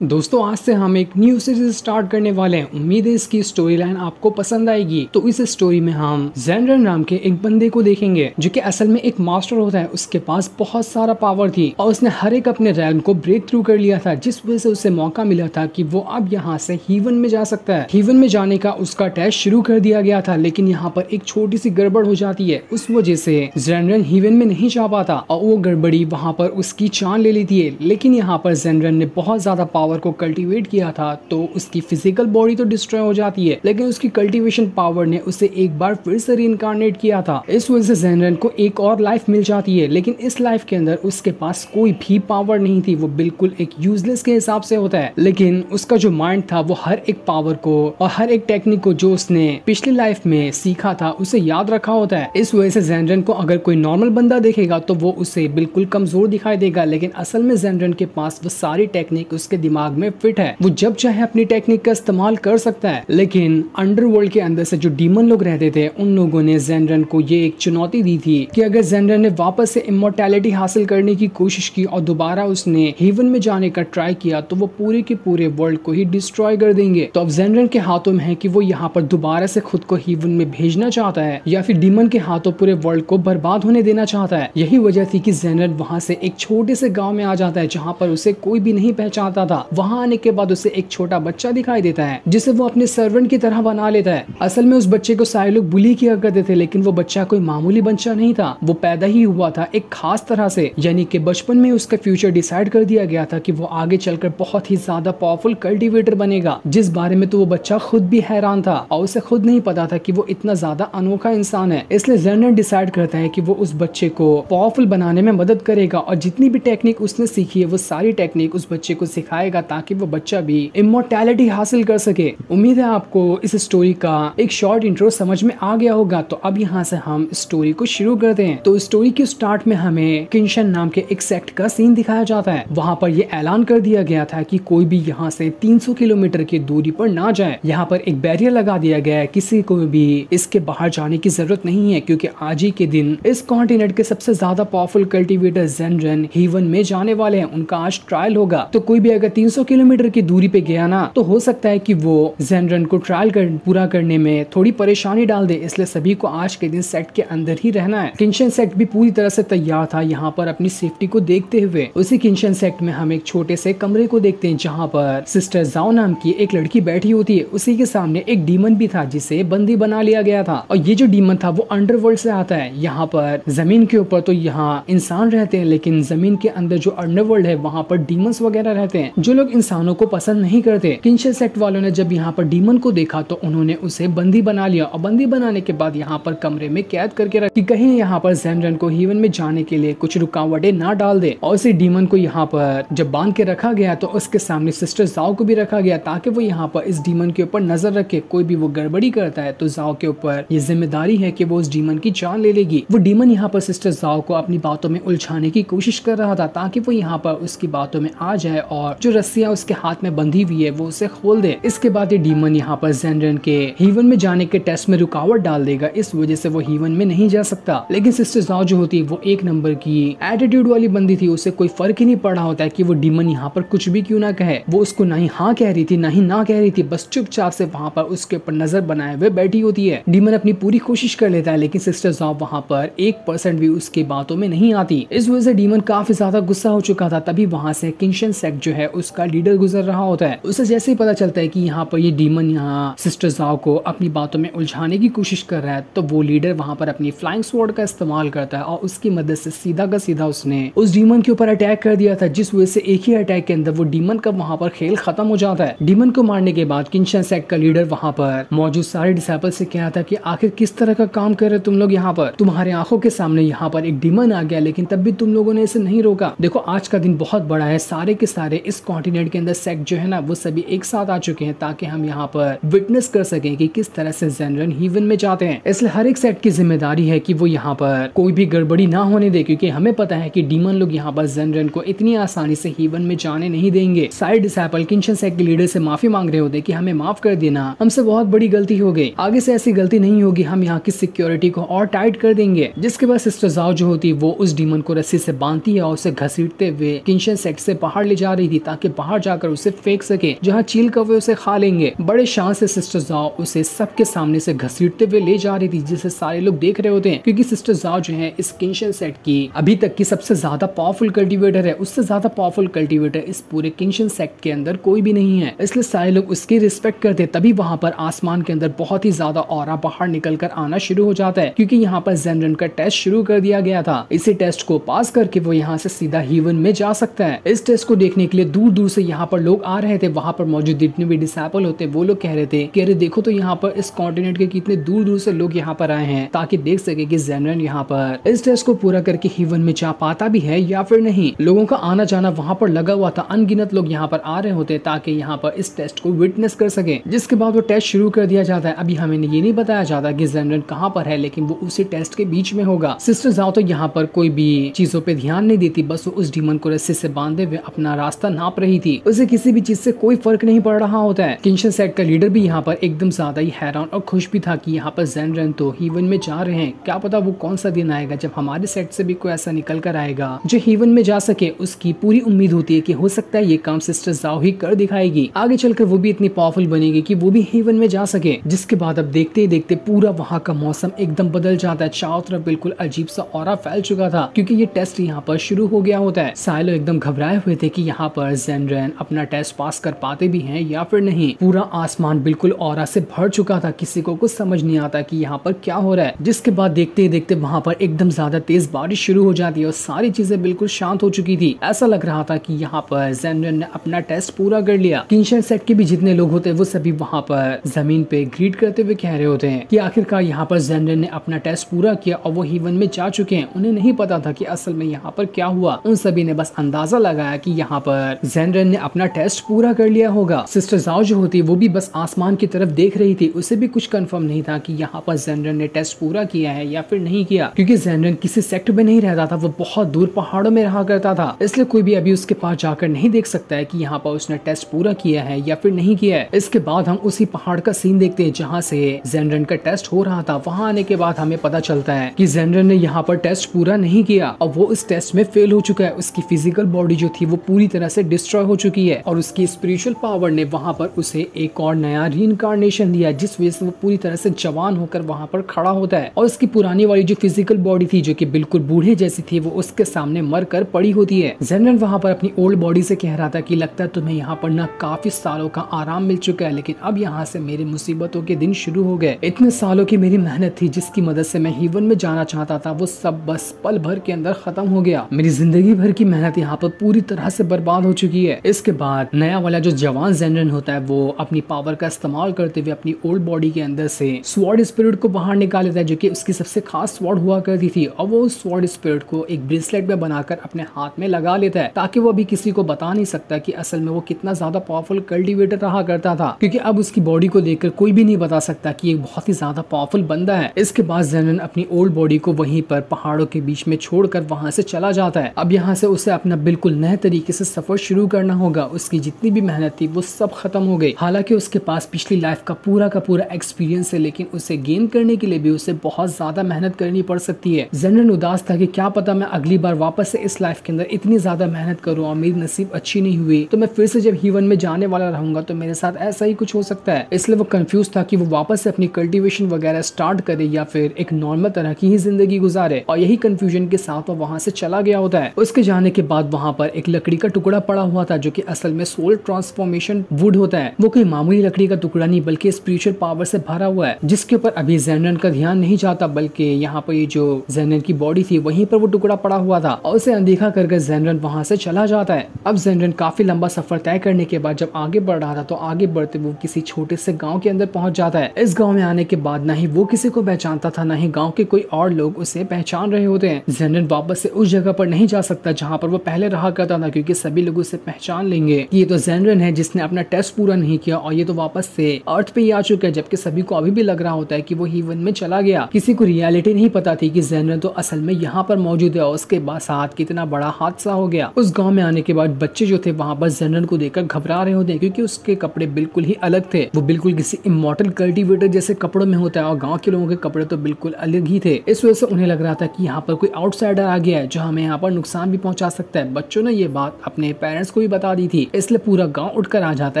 दोस्तों आज से हम एक न्यू सीरीज स्टार्ट करने वाले हैं। उम्मीद है इसकी स्टोरी लाइन आपको पसंद आएगी। तो इस स्टोरी में हम जेनरन नाम के एक बंदे को देखेंगे जो कि असल में एक मास्टर होता है। उसके पास बहुत सारा पावर थी और उसने हर एक अपने रैल्म को ब्रेक थ्रू कर लिया था, जिस वजह से उसे मौका मिला था कि वो अब यहाँ से हीवन में जा सकता है। हीवन में जाने का उसका टेस्ट शुरू कर दिया गया था, लेकिन यहाँ पर एक छोटी सी गड़बड़ हो जाती है। उस वजह से जेनरन हीवन में नहीं जा पाता और वो गड़बड़ी वहाँ पर उसकी जान ले लेती है। लेकिन यहाँ पर जेनरन ने बहुत ज्यादा पावर को कल्टीवेट किया था, तो उसकी फिजिकल बॉडी तो डिस्ट्रॉय हो जाती है, लेकिन उसकी कल्टीवेशन पावर ने उसे एक बार फिर से रीइंकार्नेट किया था। इस वजह से जेनरन को एक और लाइफ मिल जाती है, लेकिन इस लाइफ के अंदर उसके पास कोई भी पावर नहीं थी। वो बिल्कुल एक यूजलेस के हिसाब से होता है, लेकिन उसका जो माइंड था वो हर एक पावर को और हर एक टेक्निक को जो उसने पिछली लाइफ में सीखा था उसे याद रखा होता है। इस वजह से जेनरन को अगर कोई नॉर्मल बंदा देखेगा तो वो उसे बिल्कुल कमजोर दिखाई देगा, लेकिन असल में जेनरन के पास वो सारी टेक्निक उसके दिमाग में फिट है। वो जब चाहे अपनी टेक्निक का इस्तेमाल कर सकता है। लेकिन अंडरवर्ल्ड के अंदर से जो डीमन लोग रहते थे उन लोगों ने जेनरन को ये एक चुनौती दी थी कि अगर जेनरन ने वापस से इमोर्टैलिटी हासिल करने की कोशिश की और दोबारा उसने हेवन में जाने का ट्राई किया तो वो पूरे के पूरे वर्ल्ड को ही डिस्ट्रॉय कर देंगे। तो अब जेनरन के हाथों में है कि वो यहाँ पर दोबारा से खुद को हेवन में भेजना चाहता है या फिर डीमन के हाथों पूरे वर्ल्ड को बर्बाद होने देना चाहता है। यही वजह थी कि जेनरन वहाँ से एक छोटे से गाँव में आ जाता है जहाँ पर उसे कोई भी नहीं पहचानता था। वहाँ आने के बाद उसे एक छोटा बच्चा दिखाई देता है जिसे वो अपने सर्वेंट की तरह बना लेता है। असल में उस बच्चे को सारे लोग बुली किया करते थे, लेकिन वो बच्चा कोई मामूली बच्चा नहीं था। वो पैदा ही हुआ था एक खास तरह से, यानी कि बचपन में उसका फ्यूचर डिसाइड कर दिया गया था कि वो आगे चलकर बहुत ही ज्यादा पावरफुल कल्टीवेटर बनेगा, जिस बारे में तो वो बच्चा खुद भी हैरान था और उसे खुद नहीं पता था कि वो इतना ज्यादा अनोखा इंसान है। इसलिए जेनरन डिसाइड करता है कि वो उस बच्चे को पावरफुल बनाने में मदद करेगा और जितनी भी टेक्निक उसने सीखी है वो सारी टेक्निक उस बच्चे को सिखाएगा ताकि वो बच्चा भी इमोर्टैलिटी हासिल कर सके। उम्मीद है आपको इस स्टोरी का एक शॉर्ट इंट्रो समझ में आ गया होगा। तो अब यहाँ से हम स्टोरी को शुरू करते हैं। तो स्टोरी के स्टार्ट में हमें किंशन नाम के एक सेक्ट का सीन दिखाया जाता है। वहाँ पर ये ऐलान कर दिया गया था कि कोई भी यहाँ से 300 किलोमीटर की दूरी पर ना जाए। यहाँ पर एक बैरियर लगा दिया गया है, किसी को भी इसके बाहर जाने की जरूरत नहीं है, क्योंकि आज ही के दिन इस कॉन्टिनेंट के सबसे ज्यादा पावरफुल कल्टीवेटर जेनरन हीवन में जाने वाले हैं। उनका आज ट्रायल होगा। तो कोई भी अगर 300 किलोमीटर की दूरी पे गया ना तो हो सकता है कि वो जेनरन को ट्रायल पूरा करने में थोड़ी परेशानी डाल दे। इसलिए सभी को आज के दिन सेट के अंदर ही रहना है। किंशन सेक्ट भी पूरी तरह से तैयार था यहाँ पर अपनी सेफ्टी को देखते हुए। उसी किंशन सेक्ट में हम एक छोटे से कमरे को देखते हैं जहाँ पर सिस्टर जाओ नाम की एक लड़की बैठी होती है। उसी के सामने एक डीमन भी था जिसे बंदी बना लिया गया था, और ये जो डीमन था वो अंडरवर्ल्ड से आता है। यहाँ पर जमीन के ऊपर तो यहाँ इंसान रहते हैं, लेकिन जमीन के अंदर जो अंडरवर्ल्ड है वहाँ पर डीमंस वगैरह रहते हैं जो लोग इंसानों को पसंद नहीं करते। किंशन सेक्ट वालों ने जब यहाँ पर डीमन को देखा तो उन्होंने उसे बंदी बना लिया, और बंदी बनाने के बाद यहाँ पर कमरे में कैद करके रखा कि कहीं यहाँ पर जेनरन को हीवन में जाने के लिए कुछ रुकावटें ना डाल दे। और इसी डीमन को यहाँ पर जब बांध के रखा गया तो उसके सामने सिस्टर जाओ को भी रखा गया ताकि वो यहाँ पर इस डीमन के ऊपर नजर रखे। कोई भी वो गड़बड़ी करता है तो जाओ के ऊपर ये जिम्मेदारी है कि वो उस डीमन की जान ले लेगी। वो डीमन यहाँ पर सिस्टर जाओ को अपनी बातों में उलझाने की कोशिश कर रहा था ताकि वो यहाँ पर उसकी बातों में आ जाए और जो रस्सियां उसके हाथ में बंधी हुई है वो उसे खोल दे। इसके बाद ये डीमन यहाँ पर जेनरन के हीवन में जाने के टेस्ट में रुकावट डाल देगा। इस वजह से वो हीवन में नहीं जा सकता। लेकिन सिस्टर जाओ जो होती है वो एक नंबर की एटीट्यूड वाली बंदी थी। उसे कोई फर्क ही नहीं पड़ रहा होता है कि वो डीमन यहाँ पर कुछ भी क्यों ना कहे। वो उसको ना ही हाँ कह रही थी ना ही ना कह रही थी, बस चुपचाप से वहाँ पर उसके ऊपर नजर बनाए हुए बैठी होती है। डीमन अपनी पूरी कोशिश कर लेता है, लेकिन सिस्टर जाओ वहाँ पर 1% भी उसकी बातों में नहीं आती। इस वजह से डीमन काफी ज्यादा गुस्सा हो चुका था। तभी वहाँ से किंशन सेक्ट जो है उसका लीडर गुजर रहा होता है। उसे जैसे ही पता चलता है कि यहाँ पर ये डीमन यहाँ सिस्टर जाओ को अपनी बातों में उलझाने की कोशिश कर रहा है, तो वो लीडर वहाँ पर अपनी फ्लाइंग स्वॉर्ड का इस्तेमाल करता है और उसकी मदद से सीधा का सीधा उसने उस डीमन के ऊपर अटैक कर दिया था, जिस वजह से एक ही अटैक के अंदर वो डीमन का वहाँ पर खेल खत्म हो जाता है। डीमन को मारने के बाद किंशन सेक्ट का लीडर वहाँ पर मौजूद सारे डिसाइपल से कहा था कि आखिर किस तरह का काम कर रहे तुम लोग यहाँ पर। तुम्हारे आंखों के सामने यहाँ पर एक डीमन आ गया, लेकिन तब भी तुम लोगों ने इसे नहीं रोका। देखो आज का दिन बहुत बड़ा है, सारे के सारे इस कॉन्टिनेंट के अंदर सेक्ट जो है ना वो सभी एक साथ आ चुके हैं ताकि हम यहाँ पर विटनेस कर सकें कि किस तरह से जेनरन हीवन में जाते हैं। इसलिए हर एक सेक्ट की जिम्मेदारी है कि वो यहाँ पर कोई भी गड़बड़ी ना होने दे, क्योंकि हमें पता है कि डीमन लोग यहाँ पर जेनरन को इतनी आसानी से हीवन में जाने नहीं देंगे। सारे डिसाइपल किंशन सेक्ट के लीडर से माफी मांग रहे होते कि हमें माफ कर देना, हमसे बहुत बड़ी गलती हो गई, आगे से ऐसी गलती नहीं होगी, हम यहाँ की सिक्योरिटी को और टाइट कर देंगे। जिसके बाद सिस्टर जाओ जो होती है वो उस डीमन को रस्सी से बांधती है और उसे घसीटते हुए किंशन सेक्ट से बाहर ले जा रही थी ताकि के बाहर जाकर उसे फेंक सके, जहाँ चील कौवे उसे खा लेंगे। बड़े शान से सिस्टर जाओ उसे सबके सामने से घसीटते हुए ले जा रही थी, जिसे सारे लोग देख रहे होते हैं, क्योंकि सिस्टर जाओ जो है इस किंगशन सेट की अभी तक की सबसे ज्यादा पावरफुल कल्टीवेटर है। उससे ज्यादा पावरफुल कल्टीवेटर इस पूरे किंगशन सेट के अंदर कोई भी नहीं है, इसलिए सारे लोग उसकी रिस्पेक्ट करते। तभी वहां पर आसमान के अंदर बहुत ही ज्यादा ऑरा बाहर निकल कर आना शुरू हो जाता है, क्योंकि यहाँ पर जेनरन का टेस्ट शुरू कर दिया गया था। इसी टेस्ट को पास करके वो यहाँ से सीधा हीवन में जा सकता है। इस टेस्ट को देखने के लिए दूर दूर से यहाँ पर लोग आ रहे थे। वहां पर मौजूद जितने भी डिसाइपल होते वो लोग कह रहे थे कि अरे देखो तो यहाँ पर इस कॉन्टिनेंट के कितने दूर दूर से लोग यहाँ पर आए हैं, ताकि देख सके कि जेनरन यहाँ पर इस टेस्ट को पूरा करके हीवन में जा पाता भी है या फिर नहीं। लोगों का आना जाना वहां पर लगा हुआ था, अनगिनत लोग यहाँ पर आ रहे होते ताकि यहाँ पर इस टेस्ट को विटनेस कर सके। जिसके बाद वो टेस्ट शुरू कर दिया जाता है। अभी हमें ये नहीं बताया जाता कि जेनरन कहाँ पर है, लेकिन वो उसी टेस्ट के बीच में होगा। सिस्टर जाओ तो यहाँ पर कोई भी चीजों पे ध्यान नहीं देती, बस वो उस डीमन को रस्सी से बांधे हुए अपना रास्ता नाप रही थी। उसे किसी भी चीज से कोई फर्क नहीं पड़ रहा होता है। किंगशन सेट का लीडर भी यहाँ पर एकदम ज्यादा ही हैरान और खुश भी था कि यहाँ पर जेनरन तो हीवन में जा रहे हैं। क्या पता वो कौन सा दिन आएगा जब हमारे सेट से भी कोई ऐसा निकल कर आएगा जो हीवन में जा सके। उसकी पूरी उम्मीद होती है कि हो सकता है ये काम सिस्टर जाओ ही कर दिखाएगी, आगे चलकर वो भी इतनी पावरफुल बनेगी कि वो भी हीवन में जा सके। जिसके बाद अब देखते ही देखते पूरा वहाँ का मौसम एकदम बदल जाता है। चारों तरफ बिल्कुल अजीब सा ऑरा फैल चुका था, क्योंकि ये टेस्ट यहाँ पर शुरू हो गया होता है। सारे लोग एकदम घबराए हुए थे कि यहाँ पर जेनरन अपना टेस्ट पास कर पाते भी हैं या फिर नहीं। पूरा आसमान बिल्कुल ऑरा से भर चुका था, किसी को कुछ समझ नहीं आता कि यहाँ पर क्या हो रहा है। जिसके बाद देखते ही देखते वहाँ पर एकदम ज्यादा तेज बारिश शुरू हो जाती है और सारी चीजें बिल्कुल शांत हो चुकी थी। ऐसा लग रहा था कि यहाँ पर जेनरन ने अपना टेस्ट पूरा कर लिया। किंगशन सेट के भी जितने लोग होते हैं वो सभी वहाँ पर जमीन पे ग्रीट करते हुए कह रहे होते हैं कि आखिरकार यहाँ पर जेनरन ने अपना टेस्ट पूरा किया और वो हीवन में जा चुके हैं। उन्हें नहीं पता था कि असल में यहाँ पर क्या हुआ। उन सभी ने बस अंदाजा लगाया कि यहाँ पर जेनरन ने अपना टेस्ट पूरा कर लिया होगा। सिस्टर जाओ जो होती वो भी बस आसमान की तरफ देख रही थी। उसे भी कुछ कंफर्म नहीं था कि यहाँ पर जेनरन ने टेस्ट पूरा किया है या फिर नहीं किया, क्योंकि जेनरन किसी सेक्टर में नहीं रहता था, वो बहुत दूर पहाड़ों में रहा करता था। इसलिए कोई भी अभी उसके पास जाकर नहीं देख सकता है कि यहाँ पर उसने टेस्ट पूरा किया है या फिर नहीं किया है। इसके बाद हम उसी पहाड़ का सीन देखते हैं जहाँ से जेनरन का टेस्ट हो रहा था। वहाँ आने के बाद हमें पता चलता है कि जेनरन ने यहाँ पर टेस्ट पूरा नहीं किया और वो इस टेस्ट में फेल हो चुका है। उसकी फिजिकल बॉडी जो थी वो पूरी तरह से डिस्ट्रॉय हो चुकी है और उसकी स्पिरिचुअल पावर ने वहाँ पर उसे एक और नया रीइंकार्नेशन दिया, जिस वजह से वो पूरी तरह से जवान होकर वहाँ पर खड़ा होता है। और उसकी पुरानी वाली जो फिजिकल बॉडी थी जो कि बिल्कुल बूढ़े जैसी थी, वो उसके सामने मर कर पड़ी होती है। जेनरन वहाँ पर अपनी ओल्ड बॉडी से कह रहा था कि लगता है तुम्हें यहाँ पर ना काफी सालों का आराम मिल चुका है, लेकिन अब यहाँ से मेरी मुसीबतों के दिन शुरू हो गए। इतने सालों की मेरी मेहनत थी जिसकी मदद से मैं हीवन में जाना चाहता था, वो सब बस पल भर के अंदर खत्म हो गया। मेरी जिंदगी भर की मेहनत यहाँ पर पूरी तरह से बर्बाद हो चुकी है। इसके बाद नया वाला जो जवान जेनरन होता है वो अपनी पावर का इस्तेमाल करते हुए अपनी ओल्ड बॉडी के अंदर से स्वॉर्ड स्पिरिट को बाहर निकाल लेता है, जो कि उसकी सबसे खास स्वॉर्ड हुआ करती थी। और वो उस स्वॉर्ड स्पिरिट को एक ब्रेसलेट में बनाकर अपने हाथ में लगा लेता है, ताकि वो अभी किसी को बता नहीं सकता कि असल में वो कितना ज्यादा पावरफुल कल्टीवेटर रहा करता था, क्योंकि अब उसकी बॉडी को देखकर कोई भी नहीं बता सकता कि ये बहुत ही ज्यादा पावरफुल बंदा है। इसके बाद जेनरन अपनी ओल्ड बॉडी को वहीं पर पहाड़ों के बीच में छोड़कर वहां से चला जाता है। अब यहाँ से उसे अपना बिल्कुल नए तरीके से सफर शुरू करना होगा। उसकी जितनी भी मेहनत थी वो सब खत्म हो गई। हालांकि उसके पास पिछली लाइफ का पूरा एक्सपीरियंस है, लेकिन उसे गेन करने के लिए भी उसे बहुत ज्यादा मेहनत करनी पड़ सकती है। जेनरन उदास था कि क्या पता मैं अगली बार वापस से इस लाइफ के अंदर इतनी ज्यादा मेहनत करूँ और मेरी नसीब अच्छी नहीं हुई तो मैं फिर से जब हीवन में जाने वाला रहूंगा तो मेरे साथ ऐसा ही कुछ हो सकता है। इसलिए वो कंफ्यूज था कि वो वापस से अपनी कल्टीवेशन वगैरह स्टार्ट करे या फिर एक नॉर्मल तरह की ही जिंदगी गुजारे, और यही कंफ्यूजन के साथ वो वहां से चला गया होता है। उसके जाने के बाद वहां पर एक लकड़ी का टुकड़ा पड़ा हुआ था जो कि असल में सोल ट्रांसफॉर्मेशन वुड होता है। वो कोई मामूली लकड़ी का टुकड़ा नहीं बल्कि स्पिरिचुअल पावर से भरा हुआ है, जिसके ऊपर अभी जेनरन का ध्यान नहीं जाता, बल्कि यहाँ पर ये जो जेनरन की बॉडी थी वहीं पर वो टुकड़ा पड़ा हुआ था और उसे अनदेखा करके जेनरन वहां से चला जाता है। अब जेनरन काफी लंबा सफर तय करने के बाद जब आगे बढ़ रहा था तो आगे बढ़ते वो किसी छोटे से गांव के अंदर पहुंच जाता है। इस गांव में आने के बाद ना ही वो किसी को पहचानता था, ना ही गांव के कोई और लोग उसे पहचान रहे होते हैं। जेनरन वापस से उस जगह पर नहीं जा सकता जहां पर वो पहले रहा करता था, क्योंकि सभी लोग उसे पहचान लेंगे कि ये तो जेनरन है जिसने अपना टेस्ट पूरा नहीं किया और ये तो वापस से अर्थ पे ही आ चुका है, जबकि सभी को अभी भी लग रहा होता है कि वो हीवन में चला गया। किसी को रियलिटी नहीं पता थी कि जेनरन तो असल में यहाँ पर मौजूद है और उसके बाद साथ कितना बड़ा हादसा हो गया। उस गाँव में आने के बाद बच्चे जो थे वहाँ पर जेनरन को देखकर घबरा रहे होते हैं, क्योंकि उसके कपड़े बिल्कुल ही अलग थे। वो बिल्कुल किसी इमॉर्टल कल्टीवेटर जैसे कपड़ों में होता है और गांव के लोगों के कपड़े तो बिल्कुल अलग ही थे। इस वजह से उन्हें लग रहा था कि यहाँ पर कोई आउटसाइडर आ गया है जो हमें यहाँ पर नुकसान भी पहुंचा सकता है। बच्चों ने ये बात अपने पेरेंट्स को भी बता दी थी, इसलिए पूरा गाँव उठकर आ जाता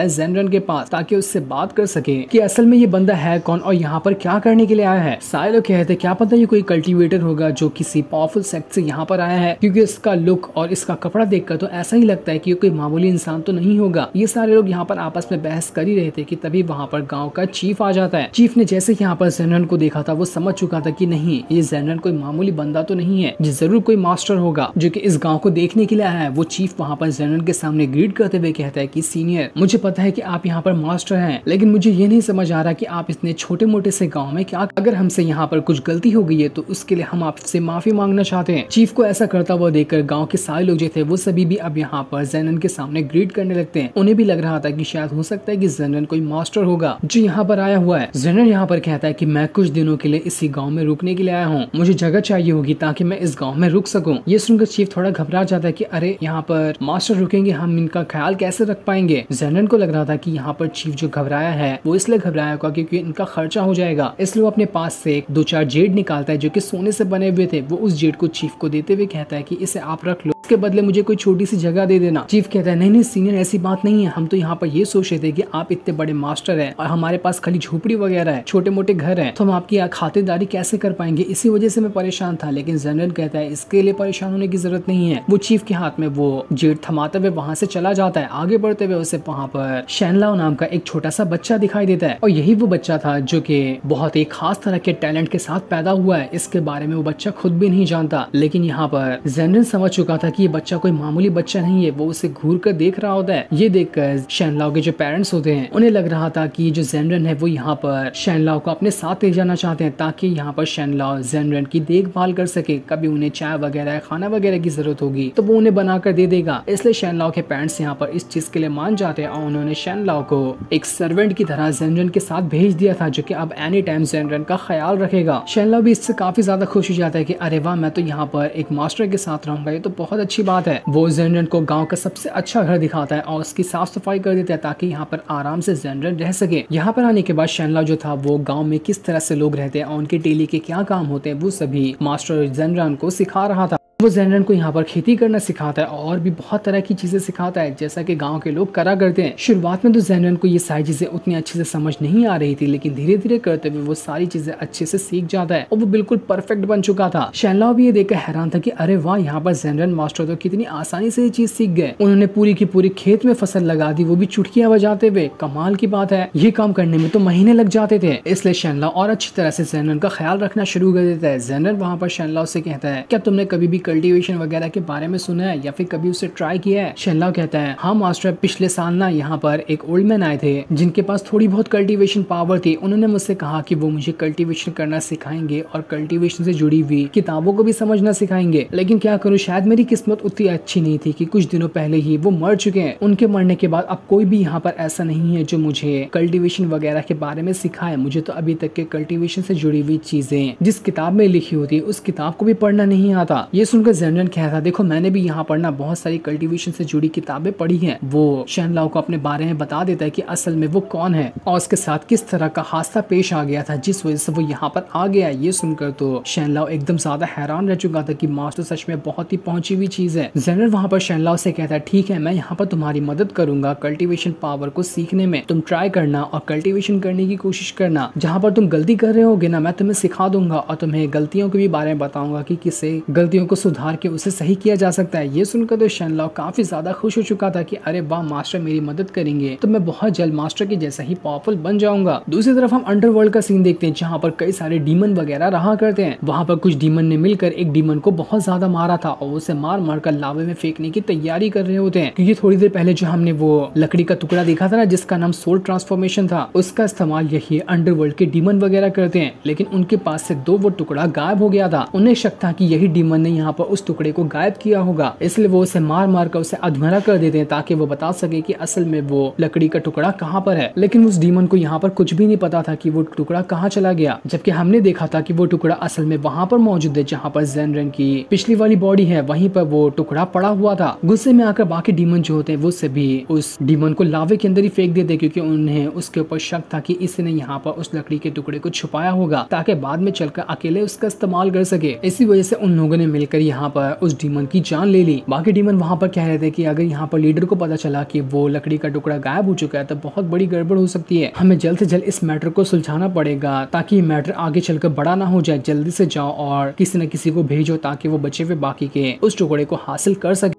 है जेनरन के पास ताकि उससे बात कर सके कि असल में ये बंदा है कौन और यहाँ पर क्या करने के लिए आया है। सारे लोग कहते हैं क्या पता ये कोई कल्टीवेटर होगा जो किसी पावरफुल सेक्ट से यहाँ पर आया है, क्योंकि इसका लुक और इसका कपड़ा देखकर तो ऐसा ही लगता है कि कोई मामूली इंसान तो नहीं होगा। ये सारे लोग यहाँ पर आपस में बहस कर ही रहे थे कि तभी वहाँ पर गाँव का चीफ आ जाता है। चीफ ने जैसे यहाँ पर जेनरन को देखा था वो समझ चुका था कि नहीं, ये जेनरन कोई मामूली बंदा तो नहीं है, ये जरूर कोई मास्टर होगा जो कि इस गाँव को देखने के लिए आया है। वो चीफ वहाँ पर जेनरन के सामने ग्रीट करते हुए कहता है कि सीनियर, मुझे पता है कि आप यहाँ पर मास्टर हैं, लेकिन मुझे ये नहीं समझ आ रहा कि आप इतने छोटे मोटे से गांव में क्या, अगर हमसे यहाँ पर कुछ गलती हो गई है तो उसके लिए हम आपसे माफी मांगना चाहते हैं। चीफ को ऐसा करता हुआ देखकर गांव के सारे लोग जो थे वो सभी भी अब यहाँ पर जेनरन के सामने ग्रीट करने लगते हैं। उन्हें भी लग रहा था कि शायद हो सकता है कि जेनरन कोई मास्टर होगा जो यहाँ पर आया हुआ है। जेनरन यहाँ पर कहता है कि मैं कुछ दिनों के लिए इसी गाँव में रुकने के लिए आया हूँ, मुझे जगह चाहिए होगी ताकि मैं इस गाँव में रुक सकूँ। ये सुनकर चीफ थोड़ा घबरा जाता है कि अरे यहाँ पर मास्टर रुकेंगे, हम इनका ख्याल कैसे रख पाएंगे। जेनरन को लग रहा था कि यहाँ पर चीफ जो घबराया है वो इसलिए घबराया होगा क्योंकि इनका खर्चा हो जाएगा, इसलिए वो अपने पास से 2-4 जेड निकालता है जो कि सोने से बने हुए थे। वो उस जेड को चीफ को देते हुए कहता है कि इसे आप रख लो, इसके बदले मुझे कोई छोटी सी जगह दे देना। चीफ कहता है नहीं नहीं सीनियर, ऐसी बात नहीं है, हम तो यहाँ पर ये सोच रहे थे कि आप इतने बड़े मास्टर हैं और हमारे पास खाली झोपड़ी वगैरह है, छोटे मोटे घर हैं, तो हम आपकी खातिरदारी कैसे कर पाएंगे, इसी वजह से मैं परेशान था। लेकिन जनरल कहता है इसके लिए परेशान होने की जरूरत नहीं है। वो चीफ के हाथ में वो जेड थमाते हुए वहां से चला जाता है। आगे बढ़ते हुए उसे वहां पर शैनलाओ नाम का एक छोटा सा बच्चा दिखाई देता है और यही वो बच्चा था जो कि बहुत ही खास तरह के टैलेंट के साथ पैदा हुआ है। इसके बारे में वो बच्चा खुद भी नहीं जानता, लेकिन यहाँ पर जनरल समझ चुका था कि ये बच्चा कोई मामूली बच्चा नहीं है। वो उसे घूर कर देख रहा होता है। ये देखकर शैनलाओ के जो पेरेंट्स होते हैं उन्हें लग रहा था कि जो जनरल है वो यहाँ पर शैनलाओ को अपने साथ ले जाना चाहते हैं ताकि यहाँ पर शैनलाओ जनरल की देखभाल कर सके। कभी उन्हें चाय वगैरह खाना वगैरह की जरूरत होगी तो वो उन्हें बना कर दे देगा। इसलिए शैनलाओ के पेरेंट्स यहाँ पर इस चीज के लिए मान जाते हैं और उन्होंने शैनलाओ को एक सर्वेंट की तरह जनरल के साथ भेज दिया था जो कि अब एनी टाइम जनरल का ख्याल रखेगा। शैनलाओ भी इससे काफी ज्यादा खुश हो जाता है कि अरे वाह, मैं तो यहाँ पर एक मास्टर के साथ रहूंगा, ये तो बहुत अच्छी बात है। वो जनरल को गाँव का सबसे अच्छा घर दिखाता है और उसकी साफ सफाई कर देता है ताकि यहाँ पर आराम से जनरल रह सके। यहाँ पर आने के बाद शैनलाओ जो था वो गाँव में किस तरह से लोग रहते हैं और उनके डेली के क्या काम होते हैं वो सभी मास्टर जनरल को सिखा रहा था। वो जनरल को यहाँ पर खेती करना सिखाता है और भी बहुत तरह की चीजें सिखाता है जैसा कि गांव के लोग करा करते हैं। शुरुआत में तो जनरल को ये सारी चीजें उतनी अच्छे से समझ नहीं आ रही थी, लेकिन धीरे धीरे करते हुए वो सारी चीजें अच्छे से सीख जाता है और वो बिल्कुल परफेक्ट बन चुका था। शैनलाओ भी ये देखकर हैरान था कि अरे वाह, यहाँ पर जनरल मास्टर तो कितनी आसानी से ये चीज सीख गए। उन्होंने पूरी की पूरी खेत में फसल लगा दी, वो भी चुटकियां बजाते हुए। कमाल की बात है, ये काम करने में तो महीने लग जाते थे। इसलिए शैनलाओ और अच्छी तरह से जनरल का ख्याल रखना शुरू कर देता है। जनरल वहाँ पर शैनलाओ से कहता है क्या तुमने कभी भी कल्टीवेशन वगैरह के बारे में सुना है या फिर कभी उसे ट्राई किया है? शैनलाओ कहता है हाँ मास्टर, पिछले साल ना यहाँ पर एक ओल्ड मैन आए थे जिनके पास थोड़ी बहुत कल्टीवेशन पावर थी। उन्होंने मुझसे कहा कि वो मुझे कल्टीवेशन करना सिखाएंगे और कल्टीवेशन से जुड़ी हुई किताबों को भी समझना सिखाएंगे, लेकिन क्या करूँ, शायद मेरी किस्मत उतनी अच्छी नहीं थी कि कुछ दिनों पहले ही वो मर चुके हैं। उनके मरने के बाद अब कोई भी यहाँ पर ऐसा नहीं है जो मुझे कल्टीवेशन वगैरह के बारे में सिखाए। मुझे तो अभी तक के कल्टीवेशन से जुड़ी हुई चीजें जिस किताब में लिखी होती है उस किताब को भी पढ़ना नहीं आता। ये सुनकर जनरल कहता देखो मैंने भी यहाँ पर ना बहुत सारी कल्टीवेशन से जुड़ी किताबें पढ़ी हैं। वो शैनलाओ को अपने बारे में बता देता है कि असल में वो कौन है और उसके साथ किस तरह का हादसा पेश आ गया था जिस वजह से वो यहाँ पर आ गया। ये सुनकर तो शैनलाओ एकदम ज्यादा हैरान रह चुका था कि मास्टर सच में बहुत ही पहुंची हुई चीज है। जनरल वहाँ पर शैनलाओ से कहता है ठीक है, मैं यहाँ पर तुम्हारी मदद करूंगा कल्टीवेशन पावर को सीखने में। तुम ट्राई करना और कल्टीवेशन करने की कोशिश करना। जहाँ पर तुम गलती कर रहे होगे ना, मैं तुम्हें सिखा दूंगा और तुम्हें गलतियों के भी बारे में बताऊंगा कि किसे गलतियों को सुधार के उसे सही किया जा सकता है। ये सुनकर तो शैनलाओ काफी ज्यादा खुश हो चुका था कि अरे वाह, मास्टर मेरी मदद करेंगे तो मैं बहुत जल्द मास्टर के जैसा ही पावरफुल बन जाऊंगा। दूसरी तरफ हम अंडरवर्ल्ड का सीन देखते हैं जहाँ पर कई सारे डीमन वगैरह रहा करते हैं। वहाँ पर कुछ डीमन ने मिलकर एक डीमन को बहुत ज्यादा मारा था और उसे मार मार कर लावे में फेंकने की तैयारी कर रहे होते हैं, क्योंकि थोड़ी देर पहले जो हमने वो लकड़ी का टुकड़ा देखा था ना जिसका नाम सोल ट्रांसफॉर्मेशन था, उसका इस्तेमाल यही अंडरवर्ल्ड के डीमन वगैरह करते हैं। लेकिन उनके पास से वो टुकड़ा गायब हो गया था। उन्हें शक था कि यही डीमन ने यहाँ पर उस टुकड़े को गायब किया होगा, इसलिए वो उसे मार मार कर उसे अधमरा कर देते हैं ताकि वो बता सके कि असल में वो लकड़ी का टुकड़ा कहाँ पर है। लेकिन उस डीमन को यहाँ पर कुछ भी नहीं पता था कि वो टुकड़ा कहाँ चला गया, जबकि हमने देखा था कि वो टुकड़ा असल में वहाँ पर मौजूद है जहाँ पर जनरल की पिछली वाली बॉडी है, वहीं पर वो टुकड़ा पड़ा हुआ था। गुस्से में आकर बाकी डीमन जो होते हैं वो सभी उस डीमन को लावे के अंदर ही फेंक देते, क्योंकि उन्हें उसके ऊपर शक था कि इसने यहाँ पर उस लकड़ी के टुकड़े को छुपाया होगा ताकि बाद में चलकर अकेले उसका इस्तेमाल कर सके। इसी वजह से उन लोगों ने मिलकर यहाँ पर उस डीमन की जान ले ली। बाकी डीमन वहाँ पर कह रहे थे कि अगर यहाँ पर लीडर को पता चला कि वो लकड़ी का टुकड़ा गायब हो चुका है तो बहुत बड़ी गड़बड़ हो सकती है। हमें जल्द से जल्द इस मैटर को सुलझाना पड़ेगा ताकि मैटर आगे चलकर बड़ा ना हो जाए। जल्दी से जाओ और किसी न किसी को भेजो ताकि वो बचे हुए बाकी के उस टुकड़े को हासिल कर सके।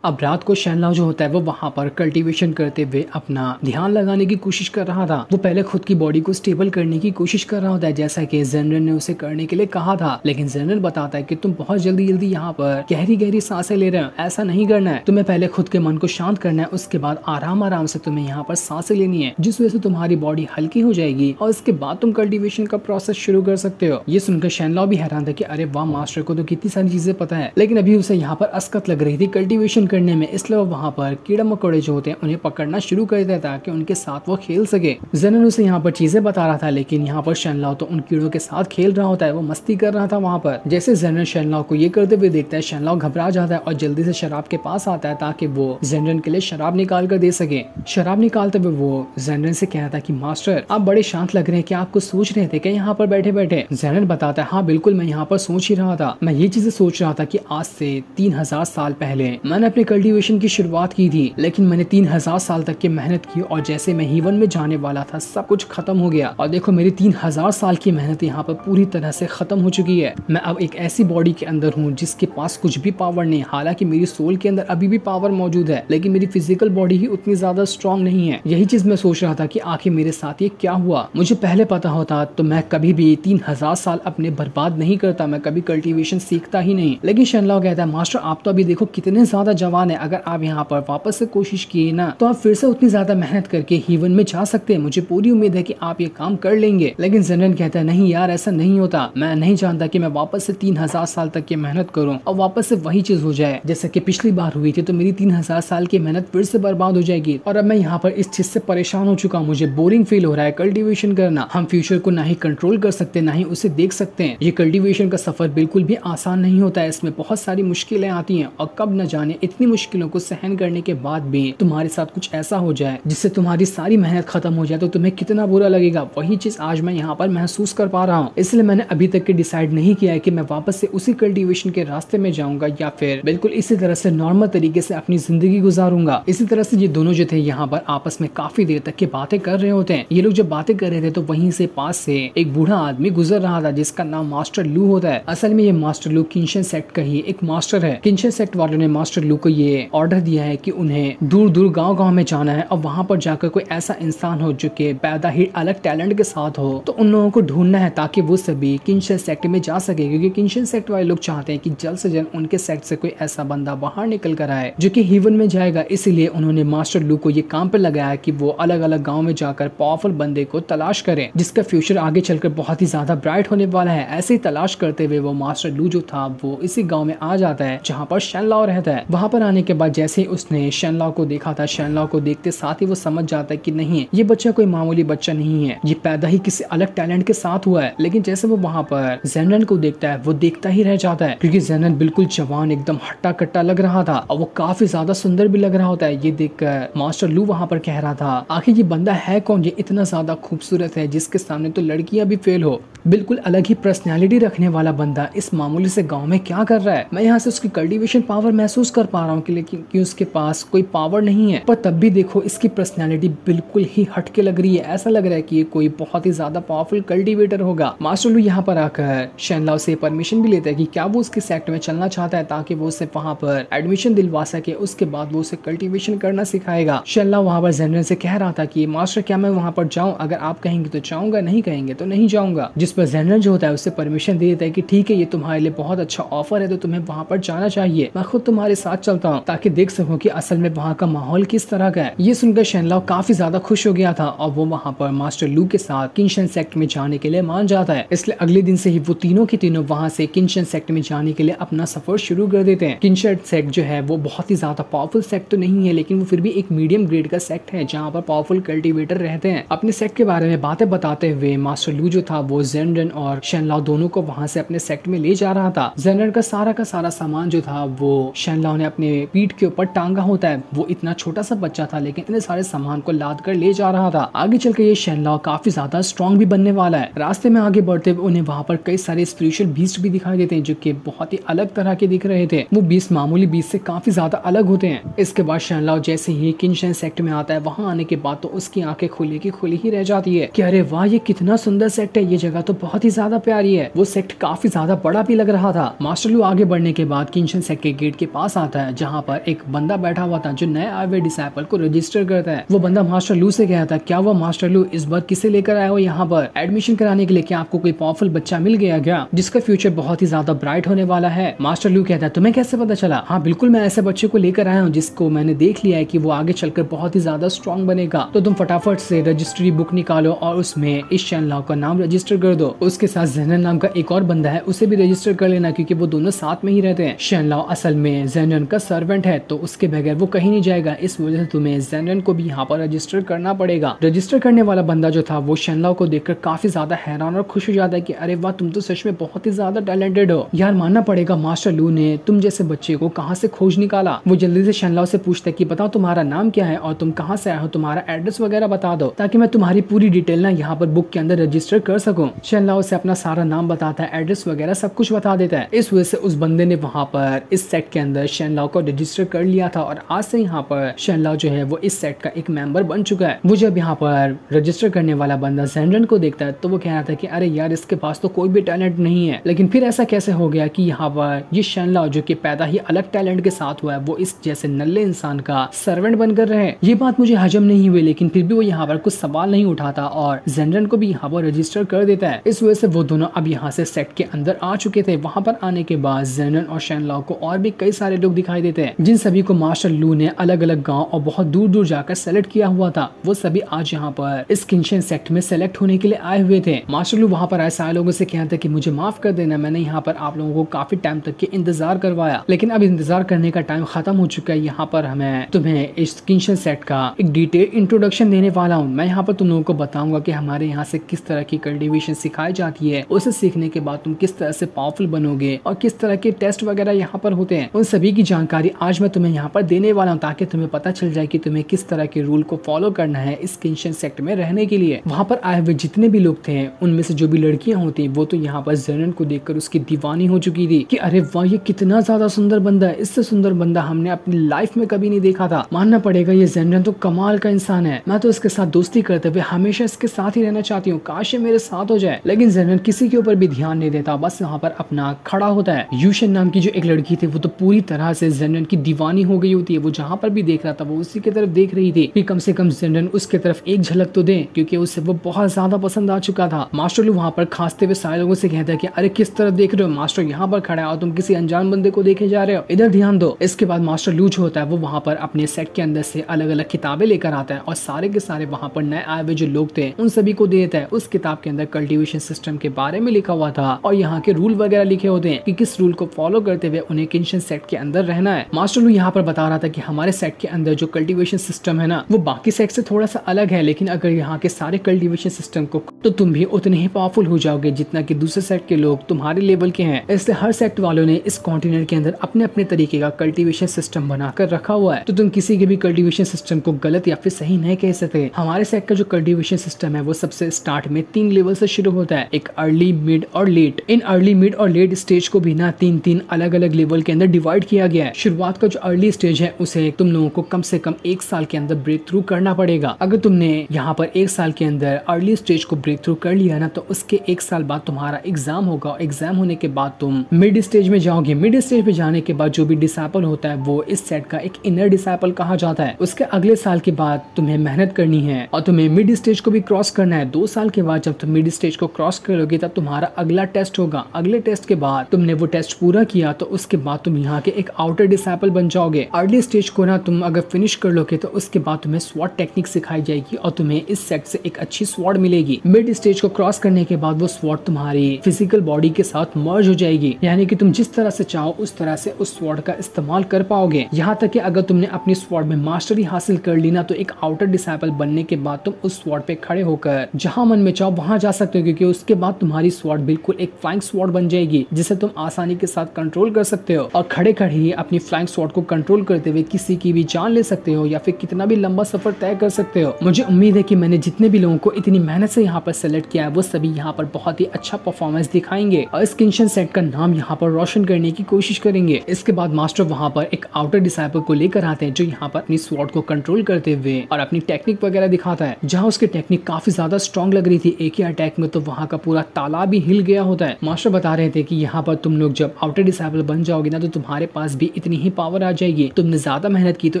अब रात को शैनलाओ जो होता है वो वहाँ पर कल्टीवेशन करते हुए अपना ध्यान लगाने की कोशिश कर रहा था। वो पहले खुद की बॉडी को स्टेबल करने की कोशिश कर रहा होता है जैसा कि जेनरन ने उसे करने के लिए कहा था, लेकिन जेनरन बताता है कि तुम बहुत जल्दी यहाँ पर गहरी गहरी सांसें ले रहे हो, ऐसा नहीं करना है। तुम्हें पहले खुद के मन को शांत करना है, उसके बाद आराम से तुम्हें यहाँ पर सांसें लेनी है, जिस वजह से तुम्हारी बॉडी हल्की हो जाएगी और इसके बाद तुम कल्टीवेशन का प्रोसेस शुरू कर सकते हो। ये सुनकर शैनलाओ भी हैरान था कि अरे वाह, मास्टर को तो कितनी सारी चीजें पता है, लेकिन अभी उसे यहाँ पर असकत लग रही थी कल्टीवेशन करने में, इसलिए वो वहाँ पर कीड़ा मकोड़े जो होते हैं उन्हें पकड़ना शुरू कर देता ताकि उनके साथ वो खेल सके। जेनन उसे यहाँ पर चीजें बता रहा था, लेकिन यहाँ पर शैनलाओ तो उन कीड़ों के साथ खेल रहा होता है, वो मस्ती कर रहा था वहाँ पर। जैसे जेनन शैनलाओ को ये करते हुए देखता है, शैनलाओ घबरा जाता है और जल्दी से शराब के पास आता है ताकि वो जेनन के लिए शराब निकाल कर दे सके। शराब निकालते हुए वो जेनन से कहता है कि मास्टर आप बड़े शांत लग रहे हैं, क्या आप कुछ सोच रहे थे क्या यहाँ पर बैठे बैठे? जेनन बताता है हाँ बिल्कुल, मैं यहाँ पर सोच ही रहा था। मैं ये चीजें सोच रहा था कि आज से 3000 साल पहले मैंने अपने कल्टीवेशन की शुरुआत की थी, लेकिन मैंने 3000 साल तक की मेहनत की और जैसे मैं हीवन में जाने वाला था सब कुछ खत्म हो गया। और देखो मेरी 3000 साल की मेहनत यहाँ पर पूरी तरह से खत्म हो चुकी है। मैं अब एक ऐसी बॉडी के अंदर हूँ जिसके पास कुछ भी पावर नहीं। हालांकि मेरी सोल के अंदर अभी भी पावर मौजूद है, लेकिन मेरी फिजिकल बॉडी ही उतनी ज्यादा स्ट्रांग नहीं है। यही चीज मैं सोच रहा था कि आखिर मेरे साथ ये क्या हुआ। मुझे पहले पता होता तो मैं कभी भी 3000 साल अपने बर्बाद नहीं करता, मैं कभी कल्टीवेशन सीखता ही नहीं। लेकिन शैनलाओ कहता है मास्टर आप तो अभी देखो कितने ज्यादा जवान है, अगर आप यहाँ पर वापस से कोशिश किए ना तो आप फिर से उतनी ज्यादा मेहनत करके हीवन में जा सकते हैं। मुझे पूरी उम्मीद है कि आप ये काम कर लेंगे। लेकिन जेनन कहता है नहीं यार, ऐसा नहीं होता। मैं नहीं जानता कि मैं वापस से 3000 साल तक की मेहनत करूं और वापस से वही चीज हो जाए जैसे कि पिछली बार हुई थी, तो मेरी 3000 साल की मेहनत फिर से बर्बाद हो जाएगी। और अब मैं यहाँ पर इस चीज से परेशान हो चुका हूँ, मुझे बोरिंग फील हो रहा है कल्टीवेशन करना। हम फ्यूचर को ना ही कंट्रोल कर सकते ना ही उसे देख सकते हैं। ये कल्टीवेशन का सफर बिल्कुल भी आसान नहीं होता है, इसमें बहुत सारी मुश्किलें आती हैं और कब न जाने इतनी मुश्किलों को सहन करने के बाद भी तुम्हारे साथ कुछ ऐसा हो जाए जिससे तुम्हारी सारी मेहनत खत्म हो जाए तो तुम्हें कितना बुरा लगेगा। वही चीज आज मैं यहाँ पर महसूस कर पा रहा हूँ। इसलिए मैंने अभी तक के डिसाइड नहीं किया है कि मैं वापस से उसी कल्टीवेशन के रास्ते में जाऊंगा या फिर बिल्कुल इसी तरह से नॉर्मल तरीके से अपनी जिंदगी गुजारूंगा। इसी तरह से ये दोनों जो थे यहाँ पर आपस में काफी देर तक की बातें कर रहे होते हैं। ये लोग जब बातें कर रहे थे तो वहीं से पास से एक बूढ़ा आदमी गुजर रहा था जिसका नाम मास्टर लू होता है। असल में ये मास्टर लू किंशन सेक्ट का ही एक मास्टर है। किंशन सेक्ट वालों ने मास्टर लू को ये ऑर्डर दिया है कि उन्हें दूर दूर गांव में जाना है और वहां पर जाकर कोई ऐसा इंसान हो जो कि पैदा ही अलग टैलेंट के साथ हो, तो उन लोगों को ढूंढना है ताकि वो सभी किंशन सेक्ट में जा सके। क्योंकि किंशन सेक्ट वाले लोग चाहते हैं कि जल्द से जल्द उनके सेक्ट से कोई ऐसा बंदा बाहर निकल कर आए जो कि हीवन में जाएगा। इसीलिए उन्होंने मास्टर लू को ये काम पे लगाया कि वो अलग अलग गाँव में जाकर पावरफुल बंदे को तलाश करें जिसका फ्यूचर आगे चलकर बहुत ही ज्यादा ब्राइट होने वाला है। ऐसे ही तलाश करते हुए वो मास्टर लू जो था वो इसी गाँव में आ जाता है जहाँ पर शैनलाओ रहता है। वहां पर आने के बाद जैसे ही उसने शैनलाओ को देखा था, शैनलाओ को देखते साथ ही वो समझ जाता है कि नहीं, ये बच्चा कोई मामूली बच्चा नहीं है, ये पैदा ही किसी अलग टैलेंट के साथ हुआ है। लेकिन जैसे वो वहाँ पर जेनन को देखता है वो देखता ही रह जाता है क्योंकि जेनन बिल्कुल जवान एकदम हट्टा कट्टा लग रहा था और वो काफी ज्यादा सुंदर भी लग रहा होता है। ये देखकर मास्टर लू वहाँ पर कह रहा था आखिर ये बंदा है कौन, ये इतना ज्यादा खूबसूरत है जिसके सामने तो लड़कियां भी फेल हो। बिल्कुल अलग ही पर्सनैलिटी रखने वाला बंदा इस मामूली से गाँव में क्या कर रहा है। मैं यहाँ से उसकी कल्टीवेशन पावर महसूस कर पा रहा हूँ लेकिन कि उसके पास कोई पावर नहीं है, पर तब भी देखो इसकी पर्सनैलिटी बिल्कुल ही हटके लग रही है। ऐसा लग रहा है कि ये कोई बहुत ही ज्यादा पावरफुल कल्टीवेटर होगा। मास्टर लू यहाँ पर आकर शैनलाओ से परमिशन भी लेता है कि क्या वो उसके सेक्ट में चलना चाहता है ताकि वो उसे वहाँ पर एडमिशन दिलवा सके, उसके बाद वो उसे कल्टीवेशन करना सिखाएगा। शैनलाओ वहाँ पर जेनरन से कह रहा था कि मास्टर क्या मैं वहाँ पर जाऊँ, अगर आप कहेंगे तो जाऊंगा, नहीं कहेंगे तो नहीं जाऊंगा। जिस पर जेनरन जो होता है उससे परमिशन दे देता है कि ठीक है, ये तुम्हारे लिए बहुत अच्छा ऑफर है तो तुम्हें वहाँ पर जाना चाहिए, मैं खुद तुम्हारे साथ चलता हूँ ताकि देख सकूं कि असल में वहाँ का माहौल किस तरह का है। ये सुनकर शैनलाओ काफी ज्यादा खुश हो गया था और वो वहाँ पर मास्टर लू के साथ किंशन सेक्ट में जाने के लिए मान जाता है। इसलिए अगले दिन से ही वो तीनों के तीनों वहाँ से किंशन सेक्ट में जाने के लिए अपना सफर शुरू कर देते हैं। किंशन सेक्ट जो है वो बहुत ही ज्यादा पावरफुल सेक्ट तो नहीं है, लेकिन वो फिर भी एक मीडियम ग्रेड का सेक्ट है जहाँ पर पावरफुल कल्टीवेटर रहते हैं। अपने सेक्ट के बारे में बातें बताते हुए मास्टर लू जो था वो जेनरन और शैनलाओ दोनों को वहाँ से अपने सेक्ट में ले जा रहा था। जेनरन का सारा सामान जो था वो शैनलाओ ने अपने अपने पीठ के ऊपर टांगा होता है। वो इतना छोटा सा बच्चा था लेकिन इतने सारे सामान को लाद कर ले जा रहा था। आगे चलकर ये शेनलाओ काफी ज्यादा स्ट्रॉन्ग भी बनने वाला है। रास्ते में आगे बढ़ते हुए उन्हें वहाँ पर कई सारे स्पिरिचुअल बीस्ट भी दिखाई देते हैं जो कि बहुत ही अलग तरह के दिख रहे थे। वो बीस्ट मामूली बीस्ट से काफी ज्यादा अलग होते हैं। इसके बाद शेनलाओ जैसे ही किनशेन सेक्ट में आता है, वहाँ आने के बाद तो उसकी आंखें खुली की खुली ही रह जाती है कि अरे वाह, ये कितना सुंदर सेक्ट है, ये जगह तो बहुत ही ज्यादा प्यारी है। वो सेक्ट काफी ज्यादा बड़ा भी लग रहा था। मास्टर लू आगे बढ़ने के बाद किनशेन सेक्ट के गेट के पास आता है जहाँ पर एक बंदा बैठा हुआ था जो नए आए हुए डिसाइपल को रजिस्टर करता है। वो बंदा मास्टर लू से कहता है, क्या वो मास्टर लू इस बार किसे लेकर आए हो यहाँ पर एडमिशन कराने के लिए? क्या आपको कोई पावरफुल बच्चा मिल गया क्या जिसका फ्यूचर बहुत ही ज्यादा ब्राइट होने वाला है? मास्टर लू कहता है, तुम्हें कैसे पता चला? हाँ बिल्कुल, मैं ऐसे बच्चे को लेकर आया हूँ जिसको मैंने देख लिया है कि वो आगे चलकर बहुत ही ज्यादा स्ट्रॉन्ग बनेगा। तो तुम फटाफट से रजिस्ट्री बुक निकालो और उसमें इस शेनलाओ का नाम रजिस्टर कर दो। उसके साथ जेनरन नाम का एक और बंदा है, उसे भी रजिस्टर कर लेना क्योंकि वो दोनों साथ में ही रहते हैं। शेनलाओ असल में जेनरन का सर्वेंट है तो उसके बगैर वो कहीं नहीं जाएगा, इस वजह से तुम्हें जेनरन को भी यहाँ पर रजिस्टर करना पड़ेगा। रजिस्टर करने वाला बंदा जो था वो शेनलाओ को देखकर काफी ज्यादा हैरान और खुश हो जाता है कि अरे वाह, तुम तो सच में बहुत ही ज्यादा टैलेंटेड हो यार। मानना पड़ेगा मास्टर लू ने तुम जैसे बच्चे को कहाँ से खोज निकाला। वो जल्दी से शेनलाओ से पूछता है कि बताओ तुम्हारा नाम क्या है और तुम कहाँ से आए हो, तुम्हारा एड्रेस वगैरह बता दो ताकि मैं तुम्हारी पूरी डिटेल ना यहाँ पर बुक के अंदर रजिस्टर कर सकूं। शेनलाओ से अपना सारा नाम बताता है, एड्रेस वगैरह सब कुछ बता देता है। इस वजह से उस बंदे ने वहाँ पर इस सेट के अंदर शेनलाओ को रजिस्टर कर लिया था और आज से यहाँ पर शेनलाओ जो है वो इस सेट का एक मेंबर बन चुका है। वो जब यहाँ पर रजिस्टर करने वाला बंदा जेनरन को देखता है तो वो कह रहा था कि अरे यार, इसके पास तो कोई भी टैलेंट नहीं है, लेकिन फिर ऐसा कैसे हो गया कि यहाँ पर ये शेनलाओ जो कि पैदा ही अलग टैलेंट के साथ हुआ है वो इस जैसे नल्ले इंसान का सर्वेंट बनकर रहे। ये बात मुझे हजम नहीं हुई, लेकिन फिर भी वो यहाँ पर कुछ सवाल नहीं उठाता और जेनरन को भी यहाँ पर रजिस्टर कर देता है। इस वजह से वो दोनों अब यहाँ से सेट के अंदर आ चुके थे। वहाँ पर आने के बाद जेनरन और शेनलाओ को और भी कई सारे लोग दिखाई देते हैं जिन सभी को मास्टर लू ने अलग अलग गाँव और बहुत दूर दूर जाकर सेलेक्ट किया हुआ था। वो सभी आज यहाँ पर इस किनशेन सेक्ट में सेलेक्ट होने के लिए आए हुए थे। मास्टर लू वहाँ पर आए सारे लोगों से कहते कि मुझे माफ कर देना, मैंने यहाँ पर आप लोगों को काफी टाइम तक के इंतजार करवाया, लेकिन अब इंतजार करने का टाइम खत्म हो चुका है। यहाँ पर हमें तुम्हें इस किनशेन सेक्ट का एक डिटेल इंट्रोडक्शन देने वाला हूँ। मैं यहाँ पर तुम लोगों को बताऊंगा कि हमारे यहाँ से किस तरह की कल्टीवेशन सिखाई जाती है, उसे सीखने के बाद तुम किस तरह से पावरफुल बनोगे और किस तरह के टेस्ट वगैरह यहाँ पर होते हैं। उन सभी की जानकारी आज मैं तुम्हें यहाँ पर देने वाला हूँ ताकि तुम्हें पता चल जाए कि तुम्हें किस तरह के रूल को फॉलो करना है इस किनशेन सेक्ट में रहने के लिए। वहाँ पर आए हुए जितने भी लोग थे उनमें से जो भी लड़कियां होती वो तो यहाँ पर जेनरन को देखकर उसकी दीवानी हो चुकी थी कि अरे वाह, ये कितना ज्यादा सुंदर बंदा है, इससे सुंदर बंदा हमने अपनी लाइफ में कभी नहीं देखा था। मानना पड़ेगा ये जेनरन तो कमाल का इंसान है, मैं तो इसके साथ दोस्ती करते हुए हमेशा इसके साथ ही रहना चाहती हूँ, काश ये मेरे साथ हो जाए। लेकिन जेनरन किसी के ऊपर भी ध्यान नहीं देता, बस यहाँ पर अपना खड़ा होता है। यूशन नाम की जो एक लड़की थी वो तो पूरी तरह से जेनरन की दीवानी हो गई होती है। वो जहाँ पर भी देख रहा था वो उसी की तरफ देख रही थी कि कम से कम जेनरन उसके तरफ एक झलक तो दे, क्योंकि उसे वो बहुत ज्यादा पसंद आ चुका था। मास्टर लू वहाँ पर खांसते हुए सारे लोगों से कहता है कि अरे किस तरफ देख रहे हो, मास्टर यहाँ पर खड़ा है और तुम किसी अनजान बंदे को देखे जा रहे हो, इधर ध्यान दो। इसके बाद मास्टर लू जो होता है वो वहाँ पर अपने सेट के अंदर से अलग अलग किताबें लेकर आता है और सारे के सारे वहाँ पर नए आए हुए जो लोग थे उन सभी को देता है। उस किताब के अंदर कल्टीवेशन सिस्टम के बारे में लिखा हुआ था और यहाँ के रूल वगैरह लिखे होते हैं कि किस रूल को फॉलो करते हुए उन्हें किनशेन सेट के अंदर रहना है। मास्टर लू यहाँ पर बता रहा था कि हमारे सेट के अंदर जो कल्टीवेशन सिस्टम है ना वो बाकी सेट से थोड़ा सा अलग है, लेकिन अगर यहाँ के सारे कल्टीवेशन सिस्टम को तो तुम भी उतने ही पावरफुल हो जाओगे जितना कि दूसरे सेट के लोग तुम्हारे लेवल के हैं। इसलिए हर सेट वालों ने इस कॉन्टिनेंट के अंदर अपने अपने तरीके का कल्टीवेशन सिस्टम बनाकर रखा हुआ है, तो तुम किसी के भी कल्टीवेशन सिस्टम को गलत या फिर सही नहीं कह सकते। हमारे सेट का जो कल्टीवेशन सिस्टम है वो सबसे स्टार्ट में 3 लेवल से शुरू होता है, एक अर्ली, मिड और लेट। इन अर्ली, मिड और लेट स्टेज को भी ना 3-3 अलग अलग लेवल के अंदर डिवाइड किया गया है। शुरुआत का जो अर्ली स्टेज है उसे तुम लोगों को कम से कम 1 साल के अंदर ब्रेक थ्रू करना पड़ेगा। अगर तुमने यहाँ पर 1 साल के अंदर अर्ली स्टेज को ब्रेक थ्रू कर लिया ना तो उसके 1 साल बाद तुम्हारा एग्जाम होगा। एग्जाम होने के बाद तुम मिड स्टेज में जाओगे। मिड स्टेज पे जाने के बाद जो भी डिसाइपल होता है वो इस सेट का एक इनर डिसाइपल कहा जाता है। उसके अगले साल के बाद तुम्हें मेहनत करनी है और तुम्हें मिड स्टेज को भी क्रॉस करना है। 2 साल के बाद जब तुम मिड स्टेज को क्रॉस करोगे तब तुम्हारा अगला टेस्ट होगा। अगले टेस्ट के बाद तुमने वो टेस्ट पूरा किया तो उसके बाद तुम यहाँ के एक आउटर डिसाइपल बन जाओगे। अर्ली स्टेज को ना तुम अगर फिनिश कर लोगे तो उसके बाद तुम्हें स्वॉर्ड टेक्निक सिखाई जाएगी और तुम्हें इस सेट से एक अच्छी स्वॉर्ड मिलेगी। मिड स्टेज को क्रॉस करने के बाद वो स्वॉर्ड तुम्हारी फिजिकल बॉडी के साथ मर्ज हो जाएगी, यानी कि तुम जिस तरह से चाहो उस तरह से उस स्वॉर्ड का इस्तेमाल कर पाओगे। यहाँ तक कि अगर तुमने अपनी स्वॉर्ड में मास्टरी हासिल कर ली ना तो एक आउटर डिसाइपल बनने के बाद तुम उस स्वॉर्ड पे खड़े होकर जहाँ मन में चाहो वहाँ जा सकते हो, क्योंकि उसके बाद तुम्हारी स्वॉर्ड बिल्कुल एक फ्लाइंग स्वॉर्ड बन जाएगी जिसे तुम आसानी के साथ कंट्रोल कर सकते हो और खड़े खड़े ही अपनी अपनी फ्लाइंग स्वॉर्ड को कंट्रोल करते हुए किसी की भी जान ले सकते हो या फिर कितना भी लंबा सफर तय कर सकते हो। मुझे उम्मीद है कि मैंने जितने भी लोगों को इतनी मेहनत से यहाँ पर सेलेक्ट किया है वो सभी यहाँ पर बहुत ही अच्छा परफॉर्मेंस दिखाएंगे और इस किंशन सेट का नाम यहाँ पर रोशन करने की कोशिश करेंगे। इसके बाद मास्टर वहाँ पर एक आउटर डिसाइपल को लेकर आते हैं जो यहाँ पर अपनी स्वॉर्ड को कंट्रोल करते हुए और अपनी टेक्निक वगैरह दिखाता है। जहाँ उसकी टेक्निक काफी ज्यादा स्ट्रॉन्ग लग रही थी एक ही अटैक में तो वहाँ का पूरा तालाब ही हिल गया होता है। मास्टर बता रहे थे कि यहाँ पर तुम लोग जब आउटर डिसाइपल बन जाओगे ना तो तुम्हारे पास भी इतनी ही पावर आ जाएगी। तुमने ज्यादा मेहनत की तो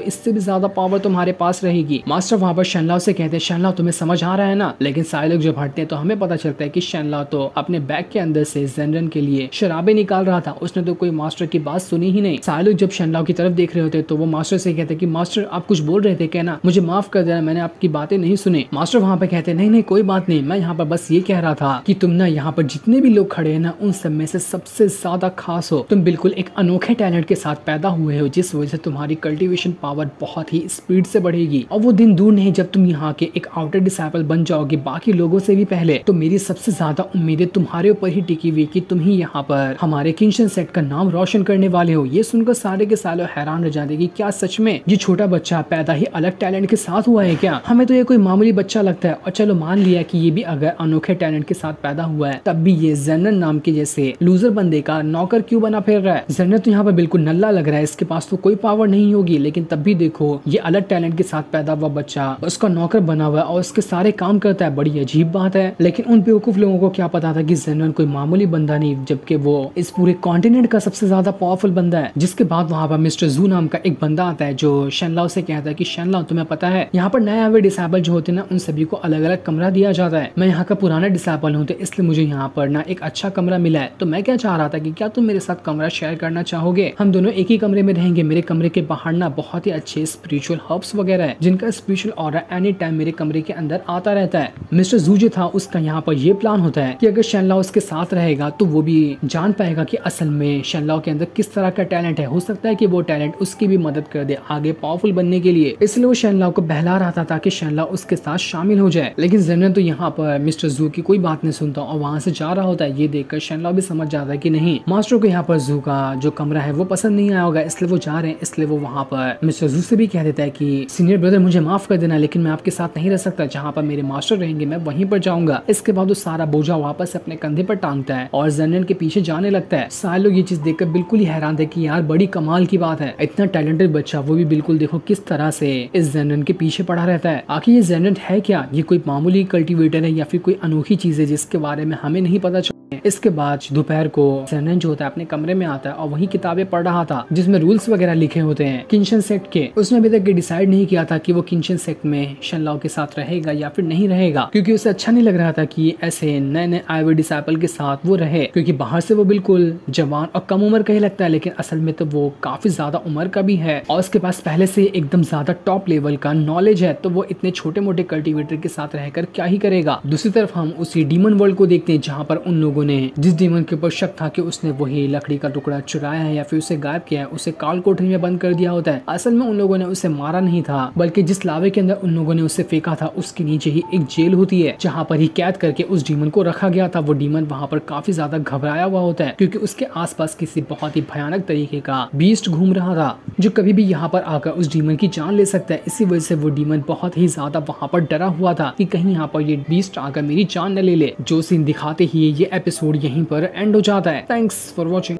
इससे भी ज्यादा पावर तुम्हारे पास रहेगी। मास्टर वहाँ पर शनलाओ से कहते हैं शनलाओ तुम्हें समझ आ रहा है ना। लेकिन सारे लोग जब हटते हैं तो हमें पता चलता है कि शनलाओ तो अपने बैग के अंदर से ज़ेनरेन के लिए शराबें निकाल रहा था। उसने तो कोई मास्टर की बात सुनी ही नहीं। सारे लोग जब शनलाओ की तरफ देख रहे होते तो वो मास्टर से कहते कि मास्टर आप कुछ बोल रहे थे क्या ना, मुझे माफ कर देना मैंने आपकी बातें नहीं सुनी। मास्टर वहाँ पे कहते नहीं नहीं कोई बात नहीं, मैं यहाँ पर बस ये कह रहा था कि तुम ना यहाँ पर जितने भी लोग खड़े हैं ना उन सब में से सबसे ज्यादा खास हो। तुम बिल्कुल एक अनोखे टैलेंट के साथ पैदा हुए हो जिस वजह से तुम्हारी कल्टीवेशन पावर बहुत ही स्पीड से बढ़ेगी और वो दिन दूर नहीं जब तुम यहाँ के एक आउटर डिसाइपल बन जाओगे बाकी लोगों से भी पहले। तो मेरी सबसे ज्यादा उम्मीदें तुम्हारे ऊपर ही टिकी हुई कि तुम ही यहाँ पर हमारे किंशन सेट का नाम रोशन करने वाले हो। ये सुनकर सारे के सालों हैरान रह जाते कि क्या सच में ये छोटा बच्चा पैदा ही अलग टैलेंट के साथ हुआ है क्या? हमें तो ये कोई मामूली बच्चा लगता है। और चलो मान लिया कि ये भी अगर अनोखे टैलेंट के साथ पैदा हुआ है तब भी ये ज़ेनरेन नाम के जैसे लूजर बंदे का नौकर क्यों बना फिर रहा है? ज़ेनरेन तो यहाँ पर बिल्कुल नल्ला लग रहा है, इसके पास तो कोई पावर नहीं होगी लेकिन तब भी देखो ये अलग टैलेंट के साथ पैदा हुआ बच्चा उसका नौकर बना हुआ है और उसके सारे काम करता है। बड़ी अजीब बात है। लेकिन उन बेवकूफ लोगों को क्या पता था कि ज़ेनरेन कोई मामूली बंदा नहीं जबकि वो इस पूरे कॉन्टिनेंट का सबसे ज्यादा पावरफुल बंदा है। जिसके बाद वहाँ पर मिस्टर जू नाम का एक बंदा आता है जो शनलाओ से कहता है कि शनलाओ तुम्हें पता है यहाँ पर नए आए डिसाइपल जो होते हैं ना उन सभी को अलग अलग कमरा दिया जाता है। मैं यहाँ का पुराना डिसाइपल हूँ तो इसलिए मुझे यहाँ पर ना एक अच्छा कमरा मिला है। तो मैं क्या चाह रहा था कि क्या तुम मेरे साथ कमरा शेयर करना चाहोगे? हम दोनों एक ही कमरे में रहेंगे। मेरे कमरे के बाहर ना बहुत ही अच्छे स्पिरिचुअल हर्ब्स वगैरह है जिनका स्पिरिचुअल ऑरा एनी टाइम मेरे कमरे के अंदर आता रहता है। मिस्टर जू जो था उसका यहाँ पर ये प्लान होता है कि अगर शनलाओ उसके साथ रहेगा तो वो भी जान पाएगा कि असल में शनलाओ के अंदर किस तरह का टैलेंट है। हो सकता है कि वो टैलेंट उसकी भी मदद कर दे आगे पावरफुल बनने के लिए। इसलिए वो शनलाओ को बहला रहा था ताकि शनलाओ उसके साथ शामिल हो जाए। लेकिन ज़ेनरेन तो यहाँ पर मिस्टर जू की कोई बात नहीं सुनता और वहाँ से जा रहा होता है। ये देखकर शनलाओ भी समझ जाता है कि नहीं मास्टर को यहाँ पर जू का जो कमरा है वो पसंद नहीं आया होगा इसलिए वो जा रहे हैं। इसलिए वो वहाँ पर मिस्टर जू से भी कह देता है कि सीनियर ब्रदर मुझे माफ कर देना लेकिन मैं आपके साथ नहीं रह सकता। जहाँ पर मेरे मास्टर रहेंगे मैं वहीं पर जाऊंगा। इसके बाद वो सारा बोझा वापस अपने कंधे पर टांगता है और ज़ेनरेन के पीछे जाने लगता है। सारे लोग ये चीज देखकर बिल्कुल ही हैरान थे कि यार बड़ी कमाल की बात है, इतना टैलेंटेड बच्चा वो भी बिल्कुल देखो किस तरह से इस ज़ेनरेन के पीछे पड़ा रहता है। आखिर ये ज़ेनरेन है क्या? ये कोई मामूली कल्टीवेटर है या फिर कोई अनोखी चीज है जिसके बारे में हमें नहीं पता चला। इसके बाद दोपहर को ज़ेनरेन जो होता है अपने कमरे में आता है और वही किताबें पढ़ रहा था जिसमें रूल्स वगैरह लिखे होते हैं किंशन सेक्ट के। उसने अभी तक डिसाइड नहीं किया था कि वो किंशन सेक्ट में शनलाओ के साथ रहेगा या फिर नहीं रहेगा क्योंकि उसे अच्छा नहीं लग रहा था कि ऐसे नए नए आए हुए डिसाइपल के साथ वो रहे क्योंकि बाहर से वो बिल्कुल जवान और कम उम्र का ही लगता है लेकिन असल में तो वो काफी ज्यादा उम्र का भी है और उसके पास पहले से एकदम ज्यादा टॉप लेवल का नॉलेज है। तो वो इतने छोटे मोटे कल्टीवेटर के साथ रहकर क्या ही करेगा। दूसरी तरफ हम उसी डीमन वर्ल्ड को देखते हैं जहाँ पर उन लोगों ने जिस डीमन के ऊपर शक था कि उसने वही लकड़ी का टुकड़ा चुराया है या फिर उसे गायब किया है उसे काल कोठरी में बंद कर दिया होता है। असल में उन लोगों ने उसे मारा नहीं था बल्कि जिस लावे के अंदर उन लोगों ने उसे फेंका था उसके नीचे ही एक जेल होती है जहाँ पर ही कैद करके उस डीमन को रखा गया था। वो डीमन वहाँ पर काफी ज्यादा घबराया हुआ होता है क्योंकि उसके आसपास किसी बहुत ही भयानक तरीके का बीस्ट घूम रहा था जो कभी भी यहाँ पर आकर उस डीमन की जान ले सकता है। इसी वजह से वो डीमन बहुत ही ज्यादा वहाँ पर डरा हुआ था कि कहीं यहाँ पर ये बीस्ट आकर मेरी जान न ले ले। जो सीन दिखाते ही ये एपिसोड यहीं पर एंड हो जाता है। Thanks for watching.